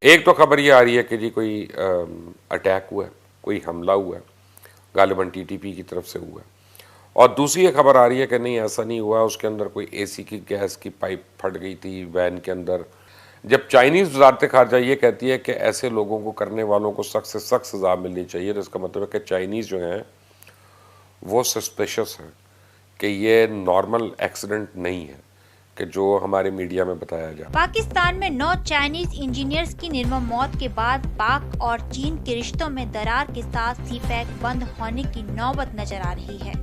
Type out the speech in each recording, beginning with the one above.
एक तो खबर ये आ रही है कि जी कोई अटैक हुआ है, कोई हमला हुआ है, गालिबन टीटीपी की तरफ से हुआ है। और दूसरी ये खबर आ रही है कि नहीं, ऐसा नहीं हुआ, उसके अंदर कोई एसी की गैस की पाइप फट गई थी वैन के अंदर। जब चाइनीज़ वजारत खारजा ये कहती है कि ऐसे लोगों को करने वालों को सख्त से सख्त सज़ा मिलनी चाहिए, तो इसका मतलब है कि चाइनीज़ जो हैं वो सस्पेशस हैं कि ये नॉर्मल एक्सीडेंट नहीं है कि जो हमारे मीडिया में बताया जा। पाकिस्तान में 9 चाइनीज इंजीनियर्स की निर्मम मौत के बाद पाक और चीन के रिश्तों में दरार के साथ सीपैक बंद होने की नौबत नजर आ रही है।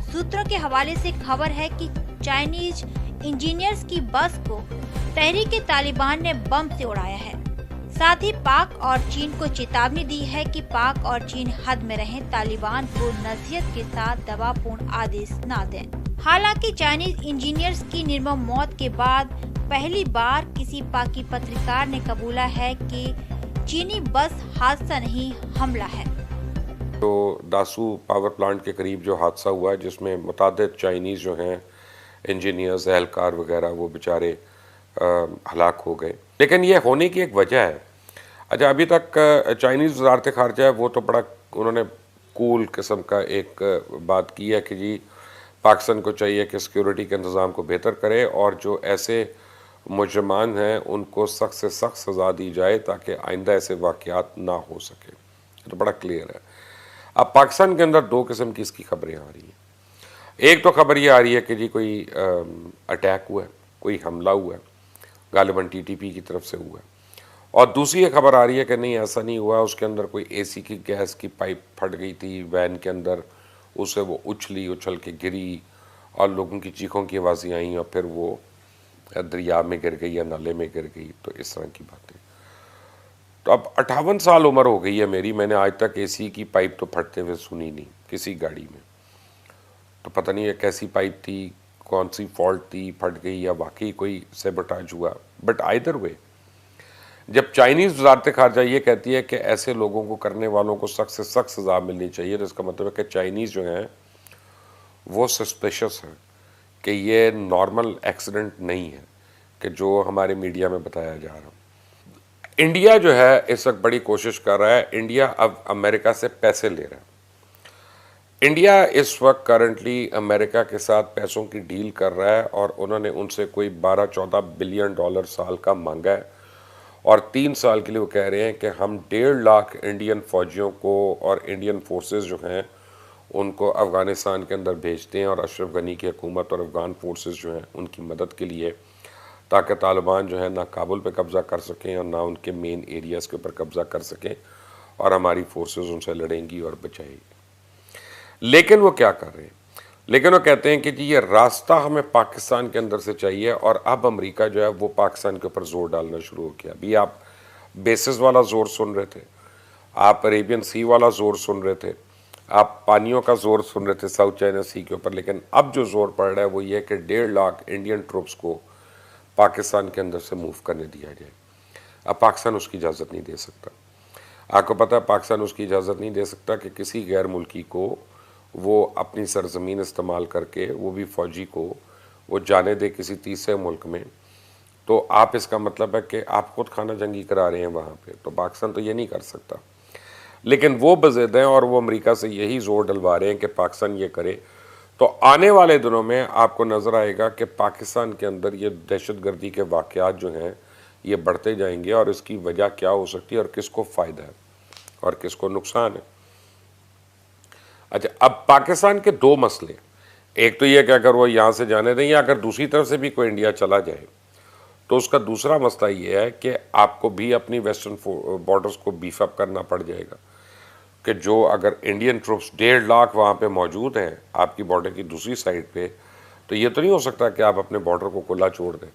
सूत्रों के हवाले से खबर है कि चाइनीज इंजीनियर्स की बस को तहरीक तालिबान ने बम से उड़ाया है। साथ ही पाक और चीन को चेतावनी दी है कि पाक और चीन हद में रहें, तालिबान को नसीहत के साथ दबावपूर्ण आदेश न दें। हालांकि चाइनीज इंजीनियर्स की निर्मम मौत के बाद पहली बार किसी पाकी पत्रकार ने कबूला है कि चीनी बस हादसा नहीं, हमला है। तो दासू पावर प्लांट के करीब जो हादसा हुआ है, जिसमें मुतादिद चाइनीज़ जो हैं इंजीनियर्स, एहलकार वगैरह, वो बेचारे हलाक हो गए। लेकिन ये होने की एक वजह है। अच्छा, अभी तक चाइनीज़ वजारत खारजा है वो तो बड़ा उन्होंने कूल किस्म का एक बात की है कि जी पाकिस्तान को चाहिए कि सिक्योरिटी के इंतज़ाम को बेहतर करे और जो ऐसे मुजरमान हैं उनको सख्त से सख्त सज़ा दी जाए ताकि आइंदा ऐसे वाक़यात ना हो सके। तो बड़ा क्लियर है। अब पाकिस्तान के अंदर दो किस्म की इसकी खबरें आ रही हैं। एक तो खबर ये आ रही है कि जी कोई अटैक हुआ है, कोई हमला हुआ है, गालिबन टीटीपी की तरफ से हुआ है। और दूसरी ये खबर आ रही है कि नहीं, ऐसा नहीं हुआ, उसके अंदर कोई एसी की गैस की पाइप फट गई थी वैन के अंदर, उसे वो उछल के गिरी और लोगों की चीखों की आवाज़ें आई और फिर वो दरिया में गिर गई या नाले में गिर गई। तो इस तरह की बातें। तो अब 58 साल उम्र हो गई है मेरी, मैंने आज तक एसी की पाइप तो फटते हुए सुनी नहीं किसी गाड़ी में। तो पता नहीं है कैसी पाइप थी, कौन सी फॉल्ट थी, फट गई या वाकई कोई सेबोटाज हुआ। बट आइदर वे, जब चाइनीज़ वजारत खारजा ये कहती है कि ऐसे लोगों को करने वालों को सख्त से सख्त सज़ा मिलनी चाहिए, तो इसका मतलब है कि चाइनीज़ जो हैं वो सस्पेशस हैं कि ये नॉर्मल एक्सीडेंट नहीं है कि जो हमारे मीडिया में बताया जा रहा। इंडिया जो है इस वक्त बड़ी कोशिश कर रहा है। इंडिया अब अमेरिका से पैसे ले रहा है। इंडिया इस वक्त करंटली अमेरिका के साथ पैसों की डील कर रहा है और उन्होंने उनसे कोई 12-14 बिलियन डॉलर साल का मांगा है और 3 साल के लिए वो कह रहे हैं कि हम 1.5 लाख इंडियन फौजियों को और इंडियन फोर्सेस जो हैं उनको अफ़गानिस्तान के अंदर भेजते हैं और अशरफ गनी की हुकूमत और अफ़गान फोर्सेस जो हैं उनकी मदद के लिए, ताकि तालिबान जो है ना काबुल पे कब्ज़ा कर सकें और ना उनके मेन एरियाज़ के ऊपर कब्ज़ा कर सकें और हमारी फोर्सेस उनसे लड़ेंगी और बचाएगी। लेकिन वो क्या कर रहे हैं? लेकिन वो कहते हैं कि जी ये रास्ता हमें पाकिस्तान के अंदर से चाहिए और अब अमेरिका जो है वो पाकिस्तान के ऊपर जोर डालना शुरू हो गया। अभी आप बेसिस वाला जोर सुन रहे थे, आप अरेबियन सी वाला जोर सुन रहे थे, आप पानियों का जोर सुन रहे थे साउथ चाइना सी के ऊपर, लेकिन अब जो जोर पड़ रहा है वो ये है कि 1.5 लाख इंडियन ट्रूप्स को पाकिस्तान के अंदर से मूव करने दिया जाए। अब पाकिस्तान उसकी इजाज़त नहीं दे सकता। आपको पता है पाकिस्तान उसकी इजाज़त नहीं दे सकता कि किसी गैर मुल्की को वो अपनी सरजमीन इस्तेमाल करके, वो भी फ़ौजी को, वो जाने दे किसी तीसरे मुल्क में। तो आप इसका मतलब है कि आप खुद खाना जंगी करा रहे हैं वहाँ पे। तो पाकिस्तान तो ये नहीं कर सकता, लेकिन वो बज़िद हैं और वो अमेरिका से यही ज़ोर डलवा रहे हैं कि पाकिस्तान ये करे। तो आने वाले दिनों में आपको नज़र आएगा कि पाकिस्तान के अंदर ये दहशतगर्दी के वाक़यात जो हैं ये बढ़ते जाएंगे और इसकी वजह क्या हो सकती है और किसको फ़ायदा है और किसको नुकसान है। अच्छा, अब पाकिस्तान के दो मसले, एक तो ये कि अगर वो यहाँ से जाने दें या अगर दूसरी तरफ से भी कोई इंडिया चला जाए तो उसका दूसरा मसला ये है कि आपको भी अपनी वेस्टर्न बॉर्डर्स को बीफ अप करना पड़ जाएगा कि जो अगर इंडियन ट्रूप्स 1.5 लाख वहाँ पे मौजूद हैं आपकी बॉर्डर की दूसरी साइड पे, तो ये तो नहीं हो सकता कि आप अपने बॉर्डर को खुला छोड़ दें।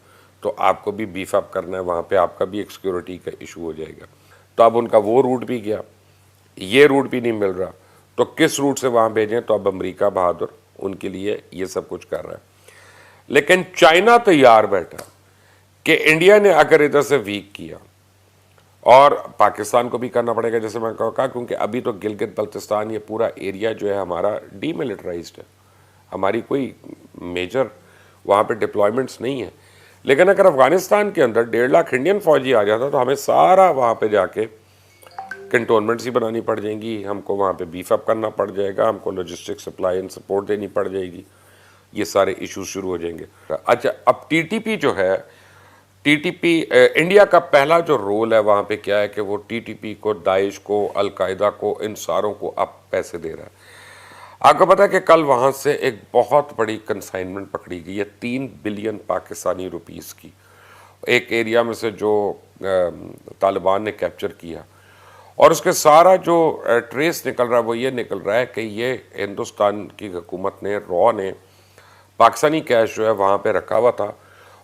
तो आपको भी बीफ अप करना है वहाँ पे, आपका भी एक सिक्योरिटी का इशू हो जाएगा। तो अब उनका वो रूट भी गया, ये रूट भी नहीं मिल रहा, तो किस रूट से वहाँ भेजें? तो अब अमेरिका बहादुर उनके लिए ये सब कुछ कर रहा है। लेकिन चाइना तैयार बैठा कि इंडिया ने अगर इधर से वीक किया, और पाकिस्तान को भी करना पड़ेगा जैसे मैं कहा, क्योंकि अभी तो गिलगित बल्तिस्तान ये पूरा एरिया जो है हमारा डीमिलिटराइज्ड है, हमारी कोई मेजर वहाँ पे डिप्लॉयमेंट्स नहीं है। लेकिन अगर अफगानिस्तान के अंदर 1.5 लाख इंडियन फौजी आ जाता तो हमें सारा वहाँ पे जाके कंटोनमेंट्स ही बनानी पड़ जाएंगी, हमको वहाँ पे बीफ अप करना पड़ जाएगा, हमको लॉजिस्टिक सप्लाई एंड सपोर्ट देनी पड़ जाएगी, ये सारे इश्यूज शुरू हो जाएंगे। अच्छा, अब टीटीपी जो है, टीटीपी इंडिया का पहला जो रोल है वहाँ पे क्या है कि वो टीटीपी को, दाइश को, अलकायदा को, इन सारों को अब पैसे दे रहा है। आपको पता है कि कल वहाँ से एक बहुत बड़ी कंसाइनमेंट पकड़ी गई है 3 बिलियन पाकिस्तानी रुपीस की, एक एरिया में से जो तालिबान ने कैप्चर किया, और उसके सारा जो ट्रेस निकल रहा है वो ये निकल रहा है कि ये हिंदुस्तान की हुकूमत ने, रॉ ने पाकिस्तानी कैश जो है वहाँ पे रखा हुआ था,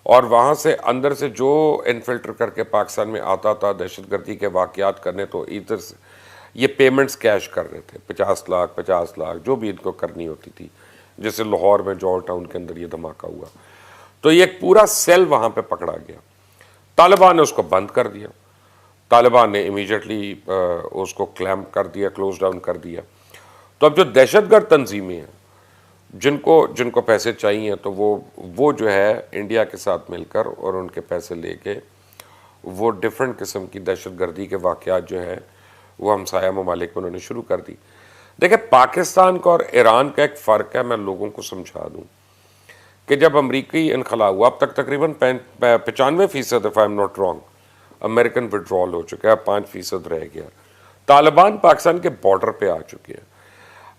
और वहाँ से अंदर से जो इनफिल्टर करके पाकिस्तान में आता था दहशतगर्दी के वाक़यात करने, तो इधर से ये पेमेंट्स कैश कर रहे थे 50 लाख जो भी इनको करनी होती थी। जैसे लाहौर में जॉर्ज टाउन के अंदर ये धमाका हुआ, तो ये एक पूरा सेल वहाँ पे पकड़ा गया। तालिबान ने उसको बंद कर दिया, तालिबान ने इमीडिएटली उसको क्लैम्प कर दिया, क्लोज डाउन कर दिया। तो अब जो दहशतगर्द तंजीमें हैं जिनको पैसे चाहिए, तो वो जो है इंडिया के साथ मिलकर और उनके पैसे लेके वो डिफरेंट किस्म की दहशतगर्दी के वाक़यात जो है वो हमसाया ममालिक में उन्होंने शुरू कर दी। देखिए, पाकिस्तान का और ईरान का एक फ़र्क है, मैं लोगों को समझा दूँ कि जब अमरीकी इनखला हुआ, अब तक तकरीबन 95% if I am not wrong American withdrawal हो चुका है, 5% रह गया। तालिबान पाकिस्तान के बॉर्डर पे आ चुके हैं।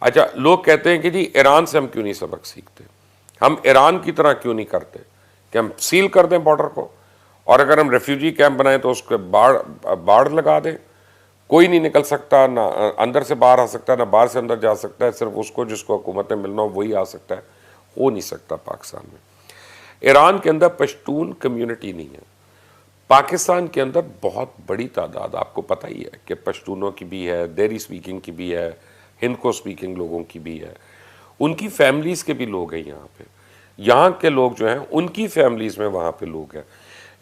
अच्छा, लोग कहते हैं कि जी ईरान से हम क्यों नहीं सबक सीखते, हम ईरान की तरह क्यों नहीं करते कि हम सील कर दें बॉर्डर को, और अगर हम रेफ्यूजी कैंप बनाएं तो उसके बाढ़ लगा दें, कोई नहीं निकल सकता, ना अंदर से बाहर आ सकता है, ना बाहर से अंदर जा सकता है, सिर्फ उसको जिसको हुकूमत में मिलना हो वही आ सकता है। हो नहीं सकता पाकिस्तान में। ईरान के अंदर पश्तून कम्युनिटी नहीं है, पाकिस्तान के अंदर बहुत बड़ी तादाद, आपको पता ही है कि पश्तूनों की भी है, देरी स्पीकिंग की भी है, हिंद को स्पीकिंग लोगों की भी है, उनकी फैमिलीज़ के भी लोग हैं यहाँ पे। यहाँ के लोग जो हैं उनकी फैमिलीज़ में वहाँ पे लोग हैं,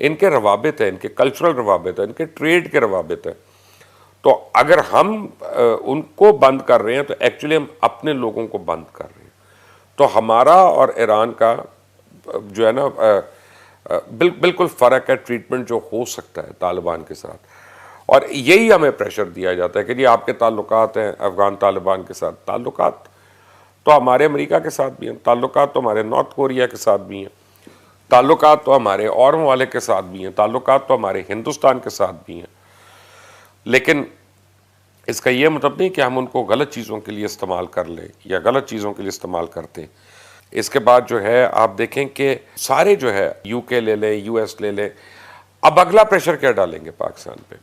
इनके रवाबित हैं, इनके कल्चरल रवाबित हैं, इनके ट्रेड के रवाबित हैं। तो अगर हम उनको बंद कर रहे हैं तो एक्चुअली हम अपने लोगों को बंद कर रहे हैं। तो हमारा और ईरान का जो है ना बिल्कुल फ़र्क है, ट्रीटमेंट जो हो सकता है तालिबान के साथ, और यही हमें प्रेशर दिया जाता है कि जी आपके ताल्लुकात हैं अफ़गान तालिबान के साथ। ताल्लुकात तो हमारे अमेरिका के साथ भी हैं, ताल्लुकात तो हमारे नॉर्थ कोरिया के साथ भी हैं, ताल्लुकात तो हमारे और ममालिक के साथ भी हैं, ताल्लुकात तो हमारे हिंदुस्तान के साथ भी हैं। लेकिन इसका ये मतलब नहीं कि हम उनको गलत चीज़ों के लिए इस्तेमाल कर लें या गलत चीज़ों के लिए इस्तेमाल करते हैं। इसके बाद जो है आप देखें कि सारे जो है यूके ले लें, यूएस ले लें, अब अगला प्रेशर क्या डालेंगे पाकिस्तान पे?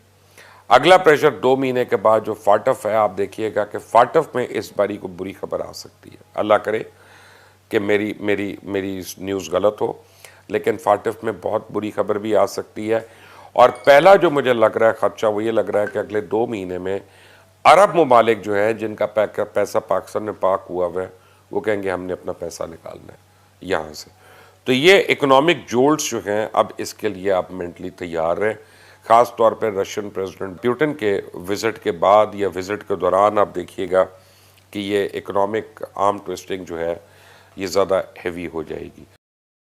अगला प्रेशर 2 महीने के बाद जो फाटफ है, आप देखिएगा कि फाटफ में इस बारी को बुरी खबर आ सकती है। अल्लाह करे कि मेरी न्यूज़ गलत हो, लेकिन फाटफ में बहुत बुरी खबर भी आ सकती है। और पहला जो मुझे लग रहा है खदशा वो ये लग रहा है कि अगले 2 महीने में अरब ममालिक जो है जिनका पैसा पाकिस्तान में पाक हुआ है, वो कहेंगे हमने अपना पैसा निकालना है यहाँ से। तो ये इकोनॉमिक जोल्ट्स जो हैं, अब इसके लिए आप मेंटली तैयार रहें। ख़ास तौर पर रशियन प्रेसिडेंट पुतिन के विज़िट के बाद या विज़िट के दौरान आप देखिएगा कि ये इकोनॉमिक आर्म ट्विस्टिंग जो है ये ज़्यादा हैवी हो जाएगी।